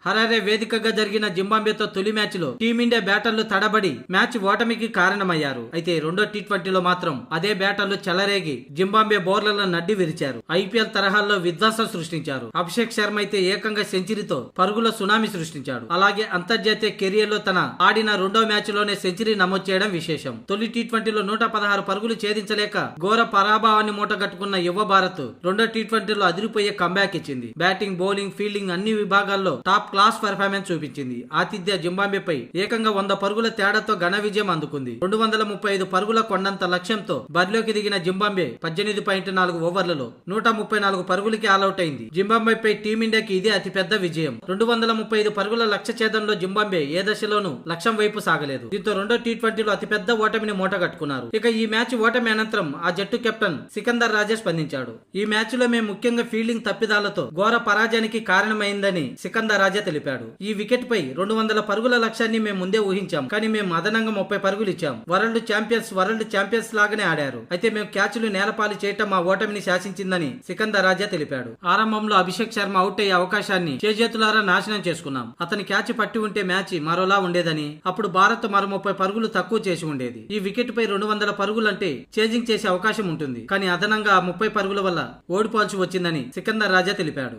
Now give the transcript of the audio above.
Harare వేదికగా జరిగిన జింబాబ్వేతో తొలి మ్యాచ్ లో టీమిండియా బ్యాటర్లు తడబడి మ్యాచ్ ఓటమికి కారణమయ్యారు. అయితే రెండో టీ20లో మాత్రం అదే బ్యాటర్లు చెలరేగి జింబాబ్వే బౌలర్లను నడ్డి విరిచారు. ఐపీఎల్ తరహాల్లో విధ్వంసం సృష్టించారు. అభిషేక్ శర్మ అయితే ఏకంగా సెంచరీతో పరుగుల సునామీ సృష్టించాడు. అలాగే అంతర్జాతీయ కెరియర్ లో తన ఆడిన రెండో మ్యాచ్ లోనే సెంచరీ నమోదు చేయడం విశేషం. తొలి టీ20లో 116 పరుగులు ఛేదించలేక ఘోర పరాభవాన్ని మూటగట్టుకున్న యువ భారత్ రెండో టీ20లో అదిరిపోయే కంబ్యాక్ ఇచ్చింది. బ్యాటింగ్, బౌలింగ్, ఫీల్డింగ్ అన్ని విభాగాల్లో టాప్ క్లాస్ పెర్ఫార్మెన్స్ చూపించింది. ఆతిథ్య జింబాబ్వేపై ఏకంగా 100 పరుగుల తేడాతో ఘన విజయం అందుకుంది. 235 పరుగుల కొండంత లక్ష్యంతో బరిలోకి దిగిన జింబాబ్వే 18.4 ఓవర్లలో 134 పరుగులకి ఆల్అౌట్ అయింది. జింబాబ్వేపై టీమిండియాకి ఇదే అతిపెద్ద విజయం. 235 పరుగుల లక్ష్య ఛేదంలో జింబాబ్వే ఏ దశలోనూ లక్ష్యం వైపు సాగలేదు. దీంతో రెండో టీ20లో అతిపెద్ద ఓటమిని మూటగట్టుకున్నారు. ఇక ఈ మ్యాచ్ ఓటమి అనంతరం ఆ జట్టు కెప్టెన్ సికందర్ రాజా స్పందించాడు. ఈ మ్యాచ్ లో మేము ముఖ్యంగా ఫీల్డింగ్ తప్పిదాలతో ఘోర పరాజయానికి కారణమైందని సికందర్ రాజా తెలిపాడు. ఈ వికెట్ పై 200 పరుగుల లక్ష్యాన్ని మేము ముందే ఊహించాం. కానీ మేము అదనంగా 30 పరుగులు ఇచ్చాం. వరల్డ్ ఛాంపియన్స్ లాగానే ఆడారు. అయితే మేము క్యాచ్లు నేలపాలు చేయటం మా ఓటమిని శాసించిందని సికందర్ రాజా తెలిపాడు. ఆరంభంలో అభిషేక్ శర్మ అవుట్ అయ్యే అవకాశాన్ని చేజేతులారా నాశనం చేసుకున్నాం. అతని క్యాచ్ పట్టి ఉంటే మ్యాచ్ మరోలా ఉండేదని, అప్పుడు భారత్ మరో 30 పరుగులు తక్కువ చేసి ఉండేది. ఈ వికెట్ పై 200 పరుగులంటే చేజింగ్ చేసే అవకాశం ఉంటుంది. కానీ అదనంగా 30 పరుగుల వల్ల ఓడిపోవాల్సి వచ్చిందని సికందర్ రాజా తెలిపాడు.